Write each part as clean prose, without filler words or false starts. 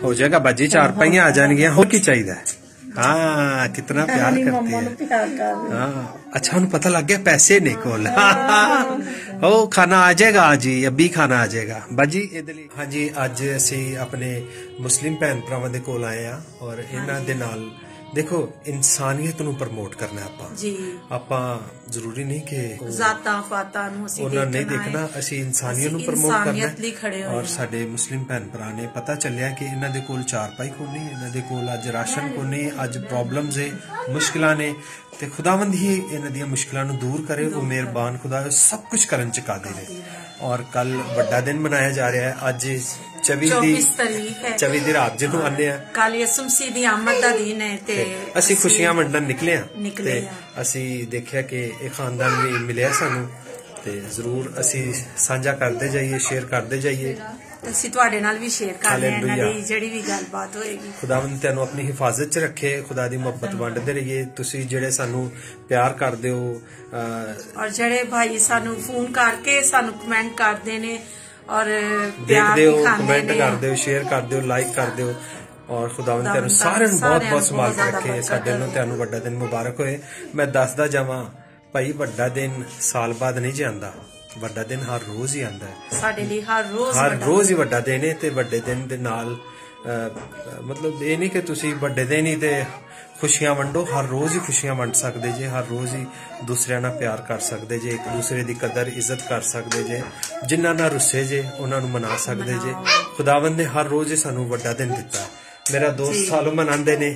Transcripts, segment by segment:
हो जाएगा बाजी, चार पाइयां आ जाएंगियां, होर की चाहिए। हाँ कितना प्यार करती है। हाँ अच्छा उन्हें पता लग गया पैसे ने कोल। हो खाना आ जाएगा आज ही, अभी खाना आ जाएगा बाजी। हाँ जी अज असी अपने मुस्लिम भैन भरावां दे कोल आए हैं और इन्हां दे नाल देखो इंसानियत नूं प्रमोट करना आपां जरूरी नहीं कि जातां फातां नूं असीं नहीं देखना, असीं इंसानियत नूं प्रमोट करना। और साडे मुस्लिम भैन भरा ने पता चलिया कि इन्हां दे कोल चारपाई कोनी, इन्हां दे कोल अज राशन कोनी, अज प्रॉब्लम्स है, मुश्किलां ने, ते खुदावंद ही इन्हां दियां मुश्किलां नूं दूर करे। वो मेहरबान खुदा सब कुछ करन च कादिर है। और कल बड़ा दिन मनाया जा रहा है, अज 24 तारीख है, 24 दी रात जिन्हों आने कल यसु मसीह दी आमद दा दिन है ते असी खुशियां वंडन निकले ते असी देखिया कि एक खानदान भी मिलिया सानू ते जरूर असी साझा करते जाइए, शेयर करते जाइए, असी तुहाडे नाल भी शेयर कर रहे हैं इन्हां दी जेड़ी भी गलबात होएगी। खुदावंद तुहानू अपनी हिफाजत च रखे, खुदा दी मोहब्बत वंडदे रहिए। तुसी जेड़े सानू प्यार करदे हो और जेड़े भाई सानू फोन करके सानू कमेंट करदे ने और प्यार दिखांदे ने, कमेंट करदे हो, शेयर करदे हो, लाइक करदे हो। और खुदावंद तुहानू सारे नू बहुत बहुत संभाल के रखे। साडे नू तुहानू बड़ा दिन मुबारक होए। मैं दसदा जावां भाई बड़ा दिन साल बाद नहीं जांदा, बड़ा दिन हर रोज ही आंदा है साडे लई, हर रोज ही बड़ा दिन है। ते बड़े दिन दे नाल मतलब ये नहीं कि तुसी बड़े दिन ही ते खुशियां वंडो, हर रोज ही खुशियां वंड सकदे जे, हर रोज ही दूसरे नाल प्यार कर सकदे जे, एक दूसरे दी कदर इज्जत कर सकदे जे, जिन्ना ना रुस्से जे उन्हां नू मना सकदे जे। खुदावंद ने हर रोज ही सानू बड़ा दिन दिता है। मेरा दोस्त सालों मनांदे ने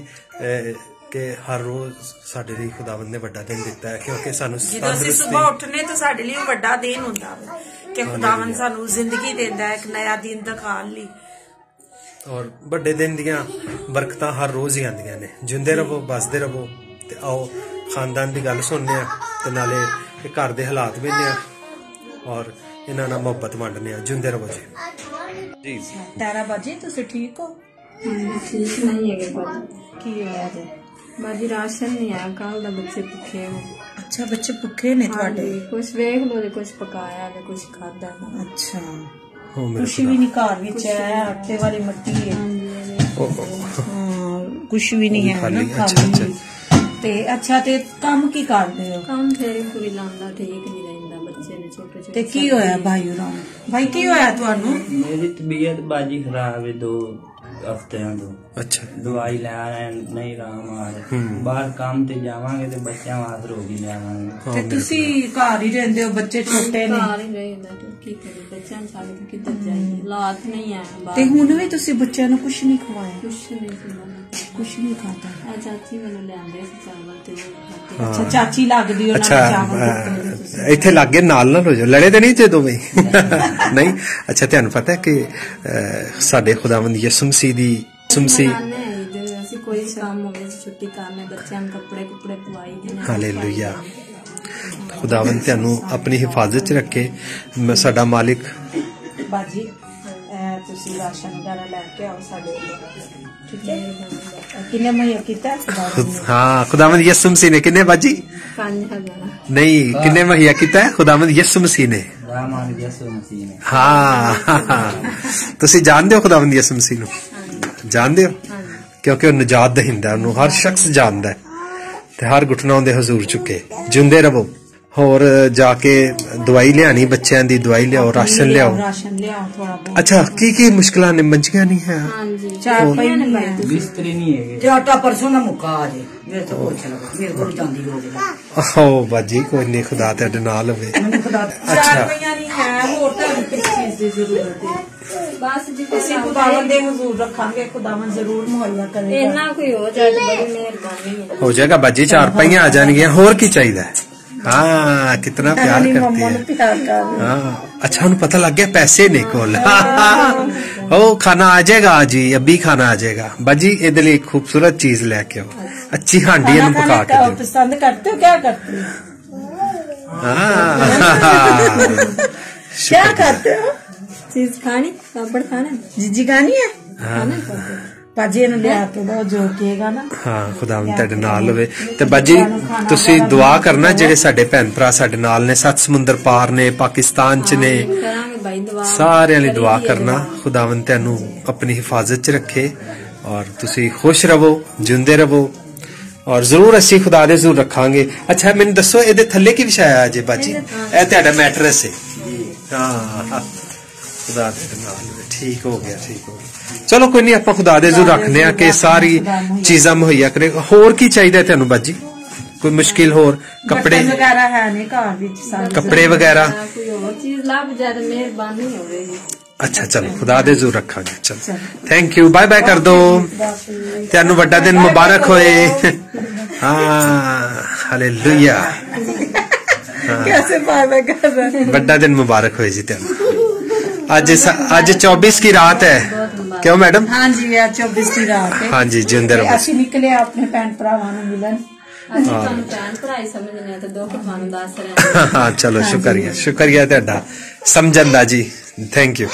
कि हर रोज साडे लई खुदावंद ने बड़ा दिन दिता है, क्योंकि सानू सुबह उठने तो साडे लई बड़ा दिन हुंदा है कि खुदावंद सानू जिंदगी देंदा है, एक नया दिन दिखाण लई। और बड़े दिन दियां बरकतां हर रोज ही आंदियां ने। जिंदे रहो, बसदे रहो। ते आओ खानदान दी गल सुनने ते नाले घर दे हालात वेखने और इन्हां नाल मोहब्बत वंडने। जिंदे रहो जी। तारा बाजी तुसीं ठीक हो? ठीक नहीं है बाजी। की होया जे? बाजी राशन नहीं आया कल दा, बच्चे भुखे हो। अच्छा बच्चे भुखे ने तुहाडे? कुछ वेख लो जे, कुछ पकाया ते कुछ खादा। अच्छा कुछ भी नहीं घर विच है, आटे वाली मट्टी है, कुछ भी नहीं है ना खाली। ते अच्छा ते काम की करदे हो? काम फेरी पूरी लांदा, ठीक नहीं रहंदा, बच्चे ने छोटे छोटे। ते की होया भाई होरां? भाई की होया तुहानू? मेरी तबीयत बाजी खराब है 2 हफ्तियां तो। अच्छा दवाई ले रहे नहीं आराम आ रहा, बाहर काम ते जावांगे ते बच्चों वास्ते रोगी जावांगे। ते तुसी घर ही रहंदे हो, बच्चे छोटे ने? घर ही रहंदा ते की करी, बच्चों छाड़ के किधर जाइए, लात नहीं है। ते हुण भी तुसी बच्चों नू कुछ नहीं खवाया? कुछ नहीं खवाया, कुछ नहीं खाता। चाची मैंने ले आंदे सी चावल ते खाते। अच्छा चाची लगदी ओना चावल इथे लागे नाल ना हो जाओ, लड़े ते नहीं जे दोवें? नहीं अच्छा तुहानू पता है कि साडे खुदावंद यसु मसीह दी कोई काम होवे छुट्टी करने बच्चों कपड़े कुपड़े पवाई देने। हालेलुया। खुदावंद तुहानू अपनी हिफाजत च रखे। साडा मालिक बाजी तुसी राशन वगैरह लेके आओ साडे कोल, ठीक है? किन्ने मुहैया कीता? हाँ खुदावंद यसु मसीह ने। किन्ने बाजी? 5000 नहीं, किन्ने मुहैया कीता है? खुदावंद यसु मसीह ने। हाँ तुसी जानदे हो खुदावंद यसु मसीह नू? जानदे हो? क्योंकि वह निजात दिंदा, उन्होंने हर शख्स जानदा है ते हर घुटना उहदे हजूर चुके। जिंदे रहो। होर जाके दवाई लियानी, बच्चों दी दवाई लियाओ, राशन लियाओ। अच्छा की मुश्किलां ने? मंजियां नहीं है, बिस्तरे नहीं है, आटा परसों ना मुक्का आ जे, मेरे तो कुछ लगा, मेरे को जांदी हो जाए। ओ बाजी कोई नहीं, खुदा तेरे नाल होवे। अच्छा नहीं है, होर ते चीज दी जरूरत है, बस जिसे खुदावंद दे हुजूर रखांगे, खुदावंद जरूर मुहैया करेगा। इन्ना कोई हो जाए तो बड़ी मेहरबानी है। हो जाएगा बाजी, चार पाइयां आ जाएंगियां, होर की चाहिए? हाँ कितना प्यार करती है। हाँ अच्छा उन्हें पता लग गया पैसे ने कोल। ओ खाना आ जाएगा आज ही, अभी खाना आ जाएगा। बाजी इधर एक खूबसूरत चीज लेके आओ, अच्छी हांडी पका के दो। पसंद करते हो? क्या करते हो? क्या करते हो? चीज खानी, पापड़ खाना, जीजी खानी है? ਭਾਜੀ ਇਹਨੂੰ ਲਿਆ ਕੇ ਦੋ ਜੋ ਕਹੇਗਾ ਨਾ। ਹਾਂ ਖੁਦਾਵੰਦ ਤੁਹਾਡੇ ਨਾਲ ਹੋਵੇ। ਤੇ ਬਾਜੀ ਤੁਸੀਂ ਦੁਆ ਕਰਨਾ ਜਿਹੜੇ ਸਾਡੇ ਭੈਣ ਭਰਾ ਸਾਡੇ ਨਾਲ ਨੇ, 7 ਸਮੁੰਦਰ ਪਾਰ ਨੇ, ਪਾਕਿਸਤਾਨ ਚ ਨੇ, ਕਰਾਂਗੇ ਭਾਈ ਦੁਆ, ਸਾਰਿਆਂ ਲਈ ਦੁਆ ਕਰਨਾ। ਖੁਦਾਵੰਦ ਤੁਹਾਨੂੰ ਆਪਣੀ ਹਿਫਾਜ਼ਤ ਚ ਰੱਖੇ ਔਰ ਤੁਸੀਂ ਖੁਸ਼ ਰਹੋ, ਜਿਉਂਦੇ ਰਹੋ ਔਰ ਜ਼ਰੂਰ ਅਸੀਂ ਖੁਦਾ ਦੇ ਜ਼ਰੂਰ ਰੱਖਾਂਗੇ। ਅੱਛਾ ਮੈਨੂੰ ਦੱਸੋ ਇਹਦੇ ਥੱਲੇ ਕੀ ਵਿਛਾਇਆ ਅਜੇ ਬਾਜੀ? ਇਹ ਤੁਹਾਡਾ ਮੈਟਰਸ ਹੈ? ਹਾਂ ਖੁਦਾ ਦੇ ਨਾਲ ਹੋਵੇ। ਠੀਕ ਹੋ ਗਿਆ, ਠੀਕ ਹੋ ਗਿਆ। ਚਲੋ ਕੋਈ ਨਹੀਂ, ਆਪਾਂ ਖੁਦਾ ਦੇ ਜ਼ਰੂਰ ਰੱਖਦੇ ਆ ਕਿ ਸਾਰੀ ਚੀਜ਼ਾਂ ਮੁਹੱਈਆ ਕਰੇ। ਹੋਰ ਕੀ ਚਾਹੀਦਾ ਤੁਹਾਨੂੰ ਬਾਜੀ? ਕੋਈ ਮੁਸ਼ਕਿਲ ਹੋਰ? ਕੱਪੜੇ ਵਗੈਰਾ ਹੈ ਨਹੀਂ ਘਰ ਵਿੱਚ ਸਾਰੇ? ਕੱਪੜੇ ਵਗੈਰਾ ਕੋਈ ਹੋਰ ਚੀਜ਼ ਲੱਭ ਜਾਏ ਤਾਂ ਮਿਹਰਬਾਨੀ ਹੋਵੇਗੀ। ਅੱਛਾ ਚਲੋ ਖੁਦਾ ਦੇ ਜ਼ਰੂਰ ਰੱਖਾਂਗੇ। ਚਲੋ ਥੈਂਕ ਯੂ, ਬਾਏ ਬਾਏ ਕਰ ਦੋ। ਤੁਹਾਨੂੰ ਵੱਡਾ ਦਿਨ ਮੁਬਾਰਕ ਹੋਏ। ਹਾਂ ਹਾਲੇਲੂਇਆ। कैसे बाय बाय कर रहे हैं? ਵੱਡਾ ਦਿਨ ਮੁਬਾਰਕ ਹੋਏ ਜੀ ਤੁਹਾਨੂੰ। ਅੱਜ 24 की रात है, क्यों मैडम? हाँ जी यार 24 की रात है। हाँ जी जिंदे रहो। ਅਸੀਂ ਨਿਕਲੇ ਆਪਣੇ ਭੈਣ ਭਰਾਵਾਂ ਨੂੰ ਮਿਲਣ। ਅਸੀਂ ਤੁਹਾਨੂੰ ਭੈਣ ਭਰਾ ਹੀ ਸਮਝਦੇ ਹਾਂ ਤੇ ਦੁੱਖ ਤੁਹਾਨੂੰ ਦੱਸ ਰਹੇ ਹਾਂ। हाँ चलो शुक्रिया, शुक्रिया ਤੁਹਾਡਾ ਸਮਝਣ ਦਾ ਜੀ। Thank you.